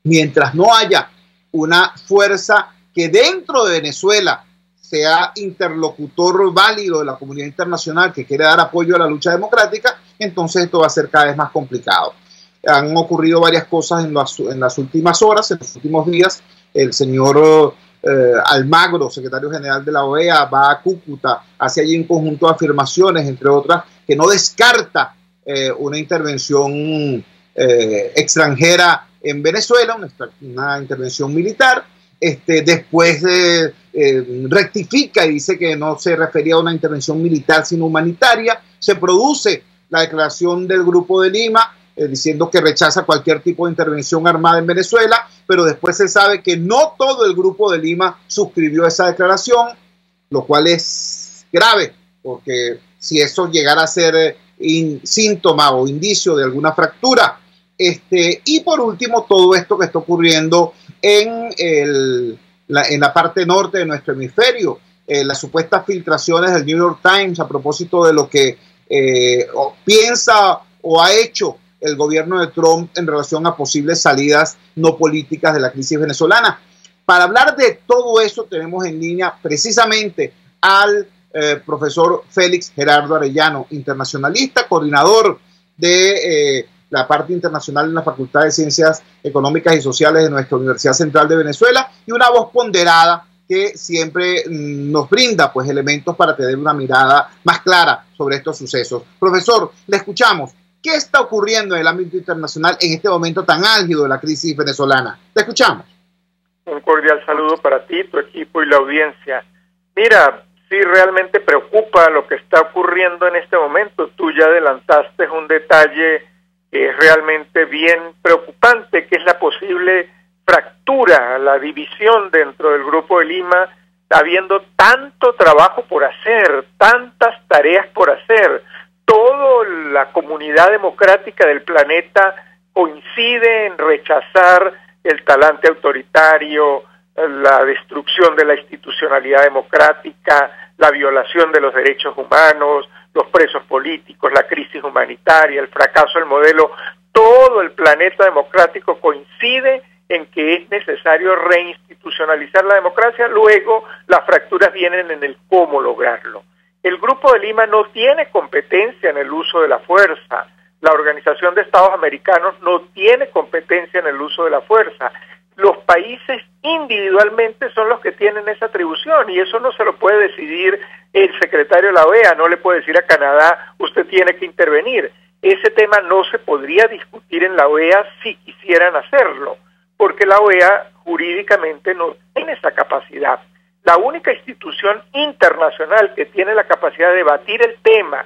mientras no haya una fuerza que dentro de Venezuela sea interlocutor válido de la comunidad internacional que quiere dar apoyo a la lucha democrática, entonces esto va a ser cada vez más complicado. Han ocurrido varias cosas en las últimas horas, en los últimos días. El señor Almagro, secretario general de la OEA, va a Cúcuta, hace allí un conjunto de afirmaciones, entre otras, que no descarta una intervención extranjera en Venezuela, una intervención militar. Después rectifica y dice que no se refería a una intervención militar sino humanitaria. Se produce la declaración del Grupo de Lima diciendo que rechaza cualquier tipo de intervención armada en Venezuela, pero después se sabe que no todo el Grupo de Lima suscribió esa declaración, lo cual es grave, porque si eso llegara a ser síntoma o indicio de alguna fractura. Y por último, todo esto que está ocurriendo en la parte norte de nuestro hemisferio, las supuestas filtraciones del New York Times a propósito de lo que piensa o ha hecho el gobierno de Trump en relación a posibles salidas no políticas de la crisis venezolana. Para hablar de todo eso tenemos en línea precisamente al profesor Félix Gerardo Arellano, internacionalista, coordinador de la parte internacional en la Facultad de Ciencias Económicas y Sociales de nuestra Universidad Central de Venezuela, y una voz ponderada que siempre nos brinda pues elementos para tener una mirada más clara sobre estos sucesos. Profesor, le escuchamos. ¿Qué está ocurriendo en el ámbito internacional en este momento tan álgido de la crisis venezolana? Te escuchamos. Un cordial saludo para ti, tu equipo y la audiencia. Mira, sí realmente preocupa lo que está ocurriendo en este momento. Tú ya adelantaste un detalle que es realmente bien preocupante, que es la posible fractura, la división dentro del Grupo de Lima, habiendo tanto trabajo por hacer, tantas tareas por hacer. Toda la comunidad democrática del planeta coincide en rechazar el talante autoritario, la destrucción de la institucionalidad democrática, la violación de los derechos humanos, los presos políticos, la crisis humanitaria, el fracaso del modelo. Todo el planeta democrático coincide en que es necesario reinstitucionalizar la democracia. Luego las fracturas vienen en el cómo lograrlo. El Grupo de Lima no tiene competencia en el uso de la fuerza. La Organización de Estados Americanos no tiene competencia en el uso de la fuerza. Los países individualmente son los que tienen esa atribución, y eso no se lo puede decidir el secretario de la OEA, no le puede decir a Canadá, usted tiene que intervenir. Ese tema no se podría discutir en la OEA si quisieran hacerlo, porque la OEA jurídicamente no tiene esa capacidad. La única institución internacional que tiene la capacidad de debatir el tema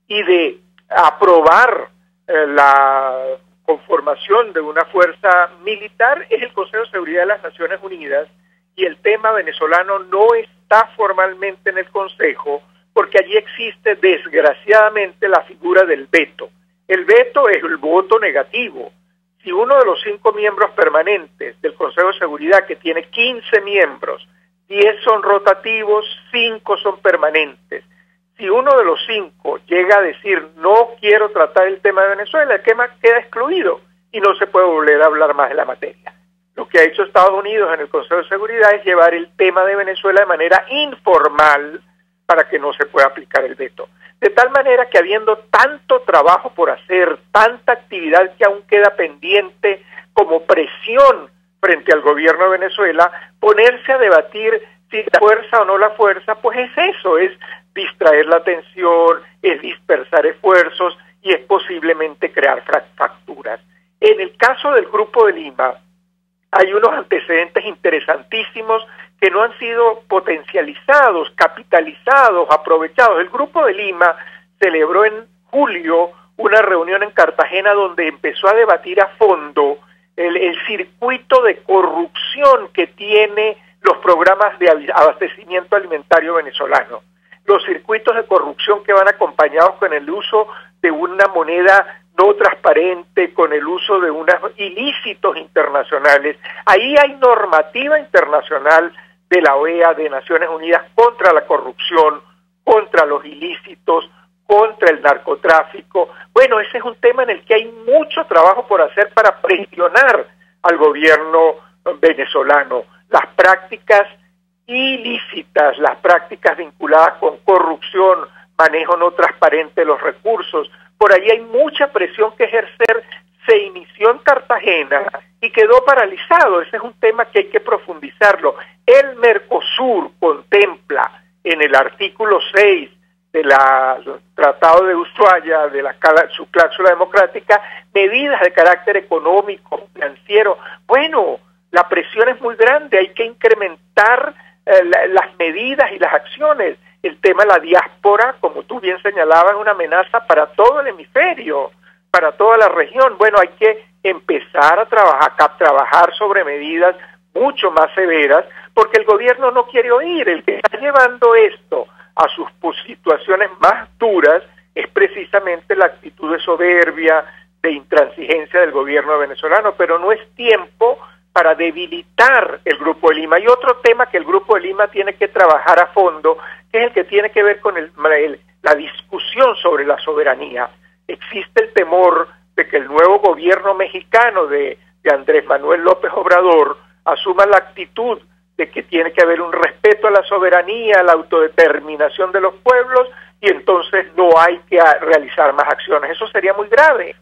y de aprobar la conformación de una fuerza militar es el Consejo de Seguridad de las Naciones Unidas, y el tema venezolano no está formalmente en el Consejo porque allí existe desgraciadamente la figura del veto. El veto es el voto negativo. Si uno de los 5 miembros permanentes del Consejo de Seguridad, que tiene 15 miembros, 10 son rotativos, 5 son permanentes. Si uno de los 5 llega a decir no quiero tratar el tema de Venezuela, el tema queda excluido y no se puede volver a hablar más de la materia. Lo que ha hecho Estados Unidos en el Consejo de Seguridad es llevar el tema de Venezuela de manera informal para que no se pueda aplicar el veto. De tal manera que habiendo tanto trabajo por hacer, tanta actividad que aún queda pendiente como presión frente al gobierno de Venezuela, ponerse a debatir si la fuerza o no la fuerza, pues es eso, es distraer la atención, es dispersar esfuerzos y es posiblemente crear fracturas. En el caso del Grupo de Lima, hay unos antecedentes interesantísimos que no han sido potencializados, capitalizados, aprovechados. El Grupo de Lima celebró en julio una reunión en Cartagena donde empezó a debatir a fondo el circuito de corrupción que tiene los programas de abastecimiento alimentario venezolano. Los circuitos de corrupción que van acompañados con el uso de una moneda no transparente, con el uso de unos ilícitos internacionales. Ahí hay normativa internacional de la OEA, de Naciones Unidas, contra la corrupción, contra los ilícitos, contra el narcotráfico. Bueno, ese es un tema en el que hay mucho trabajo por hacer para presionar al gobierno venezolano. Las prácticas ilícitas, las prácticas vinculadas con corrupción, manejo no transparente de los recursos, por ahí hay mucha presión que ejercer. Se inició en Cartagena y quedó paralizado. Ese es un tema que hay que profundizarlo. El Mercosur contempla en el artículo 6 del Tratado de Ushuaia, de su cláusula democrática, medidas de carácter económico, financiero. Bueno, la presión es muy grande, hay que incrementar las medidas y las acciones. El tema de la diáspora, como tú bien señalabas, es una amenaza para todo el hemisferio, para toda la región. Bueno, hay que empezar a trabajar sobre medidas mucho más severas, porque el gobierno no quiere oír. El que está llevando esto a sus situaciones más duras es precisamente la actitud de soberbia, de intransigencia del gobierno venezolano, pero no es tiempo para debilitar el Grupo de Lima. Y otro tema que el Grupo de Lima tiene que trabajar a fondo, que es el que tiene que ver con la discusión sobre la soberanía. Existe el temor de que el nuevo gobierno mexicano de Andrés Manuel López Obrador asuma la actitud de que tiene que haber un respeto a la soberanía, a la autodeterminación de los pueblos, y entonces no hay que realizar más acciones. Eso sería muy grave.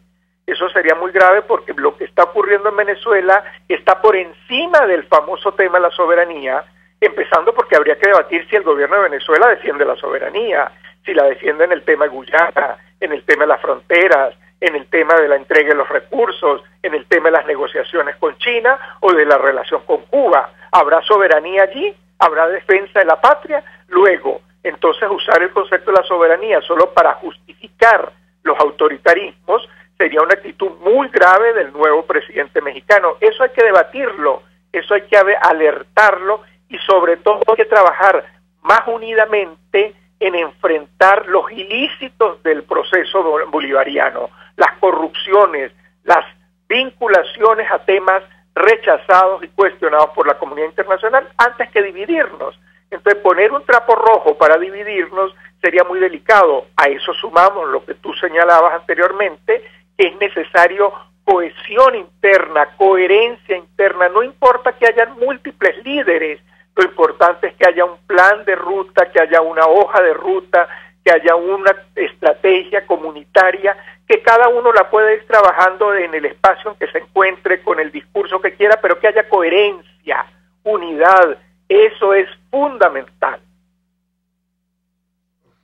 Eso sería muy grave porque lo que está ocurriendo en Venezuela está por encima del famoso tema de la soberanía, empezando porque habría que debatir si el gobierno de Venezuela defiende la soberanía, si la defiende en el tema de Guyana, en el tema de las fronteras, en el tema de la entrega de los recursos, en el tema de las negociaciones con China o de la relación con Cuba. ¿Habrá soberanía allí? ¿Habrá defensa de la patria? Luego, entonces usar el concepto de la soberanía solo para justificar los autoritarismos sería una actitud muy grave del nuevo presidente mexicano. Eso hay que debatirlo, eso hay que alertarlo y sobre todo hay que trabajar más unidamente en enfrentar los ilícitos del proceso bolivariano, las corrupciones, las vinculaciones a temas rechazados y cuestionados por la comunidad internacional antes que dividirnos. Entonces poner un trapo rojo para dividirnos sería muy delicado. A eso sumamos lo que tú señalabas anteriormente, que es necesario cohesión interna, coherencia interna. No importa que hayan múltiples líderes, lo importante es que haya un plan de ruta, que haya una hoja de ruta, que haya una estrategia comunitaria, que cada uno la pueda ir trabajando en el espacio en que se encuentre, con el discurso que quiera, pero que haya coherencia, unidad. Eso es fundamental.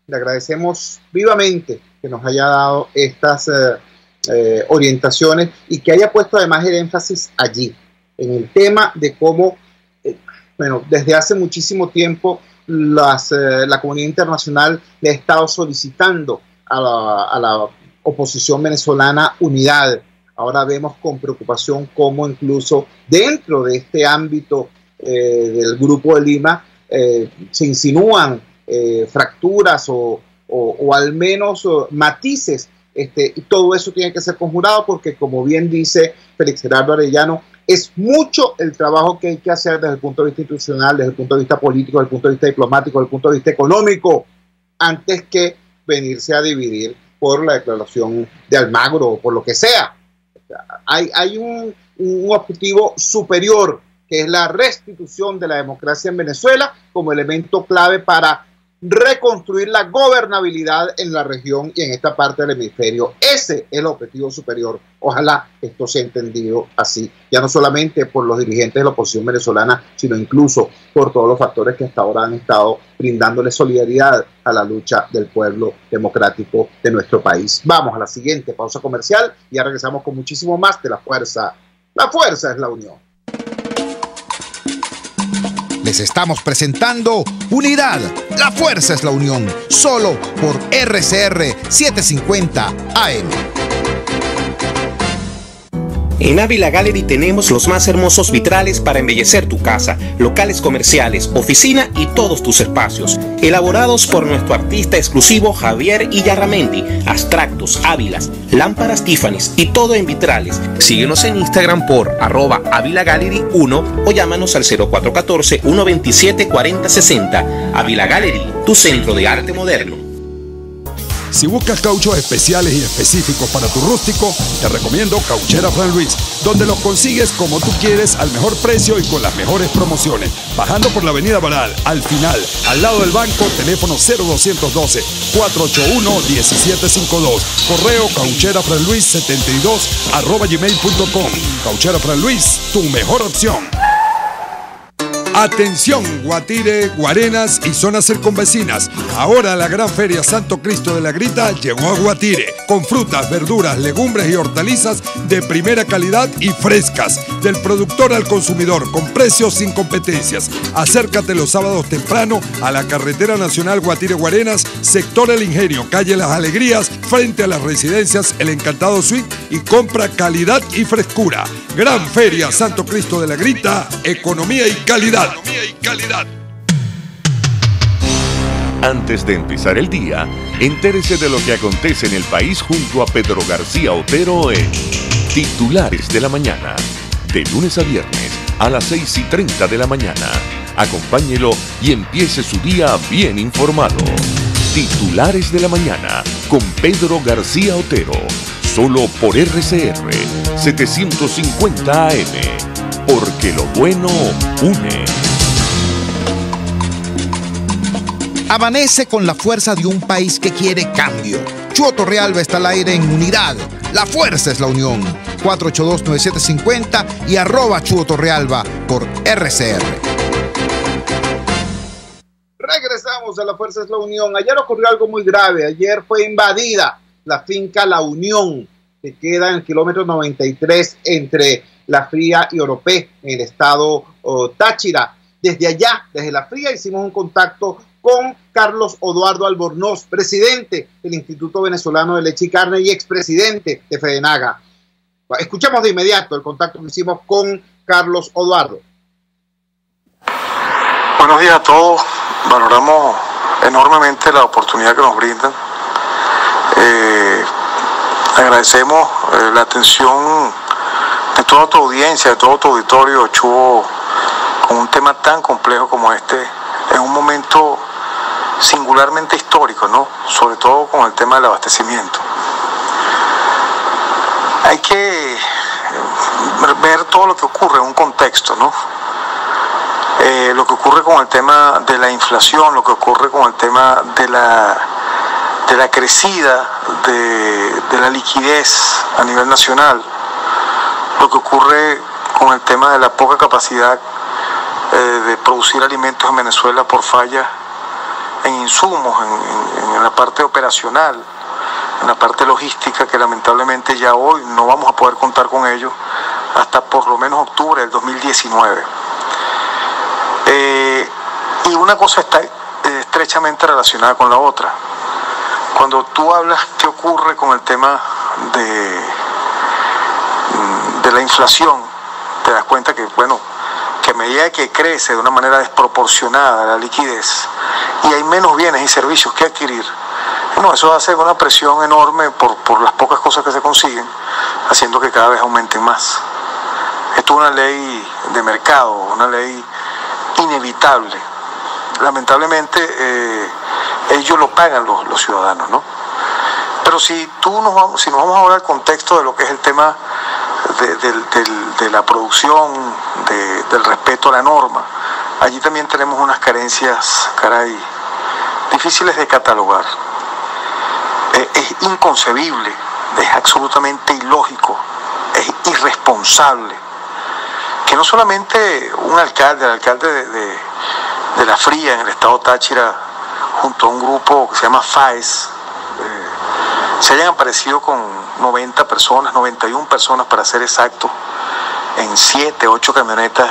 Le agradecemos vivamente que nos haya dado estas orientaciones y que haya puesto además el énfasis allí, en el tema de cómo, bueno, desde hace muchísimo tiempo la comunidad internacional le ha estado solicitando a la oposición venezolana unidad. Ahora vemos con preocupación cómo incluso dentro de este ámbito del Grupo de Lima se insinúan fracturas o al menos matices, y todo eso tiene que ser conjurado porque, como bien dice Félix Gerardo Arellano, es mucho el trabajo que hay que hacer desde el punto de vista institucional, desde el punto de vista político, desde el punto de vista diplomático, desde el punto de vista económico, antes que venirse a dividir por la declaración de Almagro o por lo que sea. Hay un objetivo superior, que es la restitución de la democracia en Venezuela como elemento clave para reconstruir la gobernabilidad en la región y en esta parte del hemisferio. Ese es el objetivo superior. Ojalá esto sea entendido así, ya no solamente por los dirigentes de la oposición venezolana, sino incluso por todos los factores que hasta ahora han estado brindándole solidaridad a la lucha del pueblo democrático de nuestro país. Vamos a la siguiente pausa comercial y ya regresamos con muchísimo más de La Fuerza. La fuerza es la unión. Les estamos presentando Unidad, la fuerza es la unión, solo por RCR 750 AM. En Ávila Gallery tenemos los más hermosos vitrales para embellecer tu casa, locales comerciales, oficina y todos tus espacios. Elaborados por nuestro artista exclusivo Javier Illarramendi. Abstractos, ávilas, lámparas Tiffany's y todo en vitrales. Síguenos en Instagram por @AvilaGallery1 o llámanos al 0414-127-4060. Ávila Gallery, tu centro de arte moderno. Si buscas cauchos especiales y específicos para tu rústico, te recomiendo Cauchera Fran Luis, donde los consigues como tú quieres, al mejor precio y con las mejores promociones. Bajando por la avenida Baral, al final, al lado del banco, teléfono 0212-481-1752. Correo caucherafranluis72@gmail.com. Cauchera Fran Luis, tu mejor opción. Atención, Guatire, Guarenas y zonas circunvecinas. Ahora la gran feria Santo Cristo de la Grita llegó a Guatire, con frutas, verduras, legumbres y hortalizas de primera calidad y frescas, del productor al consumidor, con precios sin competencias. Acércate los sábados temprano a la carretera nacional Guatire-Guarenas, sector El Ingenio, calle Las Alegrías, frente a las residencias El Encantado Suite, y compra calidad y frescura. Gran feria Santo Cristo de la Grita, economía y calidad. Antes de empezar el día, entérese de lo que acontece en el país junto a Pedro García Otero en Titulares de la Mañana, de lunes a viernes a las 6:30 de la mañana. Acompáñelo y empiece su día bien informado. Titulares de la Mañana con Pedro García Otero, solo por RCR 750 AM, porque lo bueno une. Amanece con la fuerza de un país que quiere cambio. Chuo Torrealba está al aire en Unidad. La fuerza es la unión. 482-9750 y @Chuo Torrealba por RCR. Regresamos a La Fuerza es la Unión. Ayer ocurrió algo muy grave. Ayer fue invadida la finca La Unión, que queda en el kilómetro 93 entre La Fría y Oropé, en el estado Táchira. Desde allá, desde La Fría, hicimos un contacto con Carlos Oduardo Albornoz, presidente del Instituto Venezolano de Leche y Carne y expresidente de Fedenaga. Escuchamos de inmediato el contacto que hicimos con Carlos Oduardo. Buenos días a todos. Valoramos enormemente la oportunidad que nos brindan. Agradecemos la atención de toda tu audiencia, de todo tu auditorio, Chuo, con un tema tan complejo como este, en un momento singularmente histórico, ¿no? Sobre todo con el tema del abastecimiento. Hay que ver todo lo que ocurre en un contexto, ¿no? Lo que ocurre con el tema de la inflación, lo que ocurre con el tema de la crecida de la liquidez a nivel nacional, lo que ocurre con el tema de la poca capacidad de producir alimentos en Venezuela por falla en insumos, en la parte operacional, en la parte logística, que lamentablemente ya hoy no vamos a poder contar con ello hasta por lo menos octubre del 2019. Y una cosa está estrechamente relacionada con la otra. Cuando tú hablas qué ocurre con el tema de la inflación, te das cuenta que, bueno, que a medida que crece de una manera desproporcionada la liquidez y hay menos bienes y servicios que adquirir, bueno, eso hace una presión enorme por las pocas cosas que se consiguen, haciendo que cada vez aumenten más. Esto es una ley de mercado, una ley inevitable. Lamentablemente ellos lo pagan los ciudadanos, ¿no? Pero si nos vamos ahora al contexto de lo que es el tema de la producción, del respeto a la norma, allí también tenemos unas carencias, caray, difíciles de catalogar. Es inconcebible, es absolutamente ilógico, es irresponsable que no solamente un alcalde, el alcalde de La Fría, en el estado Táchira, junto a un grupo que se llama FAES, se hayan aparecido con 90 personas, 91 personas para ser exacto, en 7, 8 camionetas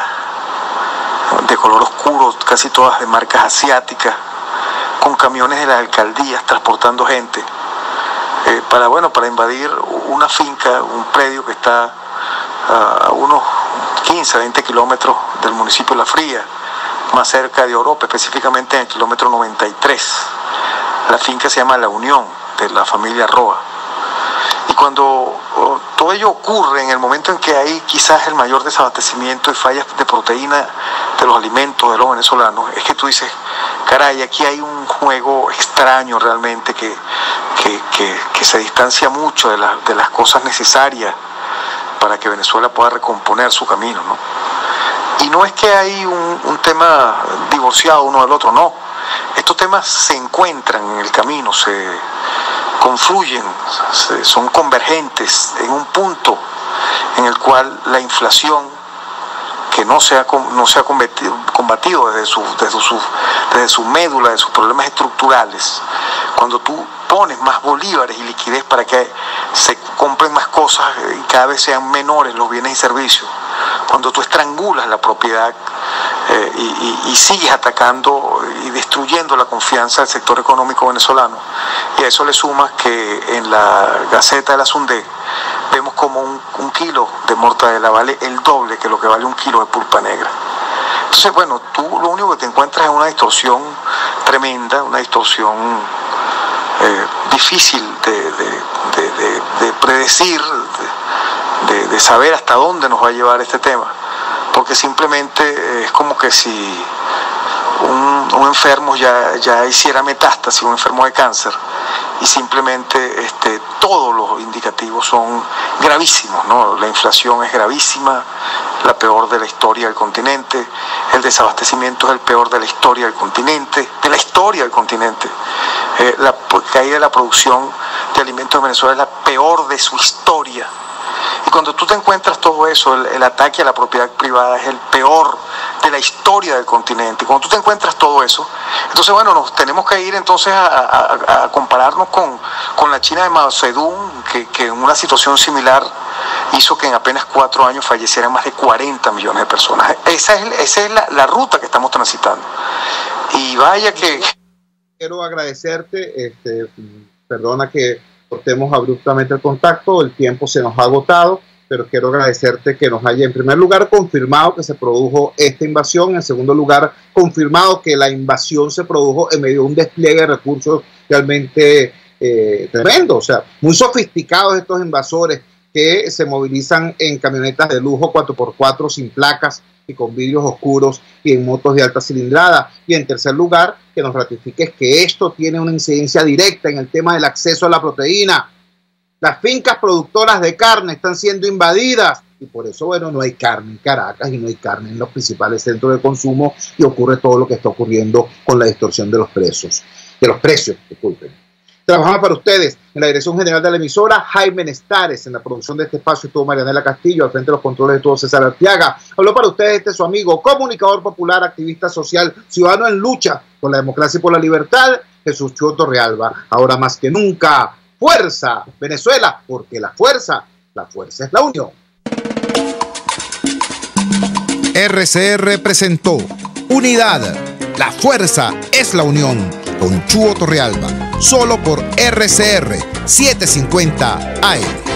de color oscuro, casi todas de marcas asiáticas, con camiones de las alcaldías transportando gente, para invadir una finca, un predio que está a unos 15, 20 kilómetros del municipio de La Fría, más cerca de Orope, específicamente en el kilómetro 93. La finca se llama La Unión, de la familia Roa. Y cuando todo ello ocurre en el momento en que hay quizás el mayor desabastecimiento y fallas de proteína de los alimentos de los venezolanos, es que tú dices, caray, aquí hay un juego extraño realmente que se distancia mucho de las cosas necesarias para que Venezuela pueda recomponer su camino, ¿no? Y no es que hay un tema divorciado uno del otro, no. Estos temas se encuentran en el camino, se confluyen, son convergentes en un punto en el cual la inflación, que no se ha combatido desde su médula, de sus problemas estructurales, cuando tú pones más bolívares y liquidez para que se compren más cosas y cada vez sean menores los bienes y servicios, cuando tú estrangulas la propiedad y sigues atacando y destruyendo la confianza del sector económico venezolano, y a eso le sumas que en la Gaceta de la Sundé vemos como un kilo de mortadela vale el doble que lo que vale un kilo de pulpa negra. Entonces, bueno, tú lo único que te encuentras es una distorsión tremenda, una distorsión difícil de predecir, de saber hasta dónde nos va a llevar este tema, porque simplemente es como que si un enfermo ya hiciera metástasis, un enfermo de cáncer, y simplemente todos los indicativos son gravísimos, ¿no? La inflación es gravísima, la peor de la historia del continente, el desabastecimiento es el peor de la historia del continente, la caída de la producción de alimentos en Venezuela es la peor de su historia. Y cuando tú te encuentras todo eso, el ataque a la propiedad privada es el peor de la historia del continente. Y cuando tú te encuentras todo eso, entonces, bueno, nos tenemos que ir entonces a compararnos con la China de Mao Zedong, que en una situación similar hizo que en apenas 4 años fallecieran más de 40 millones de personas. Esa es la ruta que estamos transitando. Y vaya que... Quiero agradecerte, perdona que cortemos abruptamente el contacto, el tiempo se nos ha agotado, pero quiero agradecerte que nos haya en primer lugar confirmado que se produjo esta invasión, en segundo lugar confirmado que la invasión se produjo en medio de un despliegue de recursos realmente tremendo, o sea, muy sofisticados estos invasores que se movilizan en camionetas de lujo 4x4 sin placas y con vidrios oscuros y en motos de alta cilindrada. Y en tercer lugar, que nos ratifiques que esto tiene una incidencia directa en el tema del acceso a la proteína. Las fincas productoras de carne están siendo invadidas y por eso, bueno, no hay carne en Caracas y no hay carne en los principales centros de consumo y ocurre todo lo que está ocurriendo con la distorsión de los precios. Disculpen. Trabajamos para ustedes en la dirección general de la emisora, Jaime Nestares, en la producción de este espacio estuvo Marianela Castillo, al frente de los controles de todo César Arteaga. Habló para ustedes su amigo, comunicador popular, activista social, ciudadano en lucha por la democracia y por la libertad, Jesús Chuo Torrealba. Ahora más que nunca, fuerza Venezuela, porque la fuerza es la unión. RCR presentó Unidad, la fuerza es la unión, con Chuo Torrealba, solo por RCR 750 AM.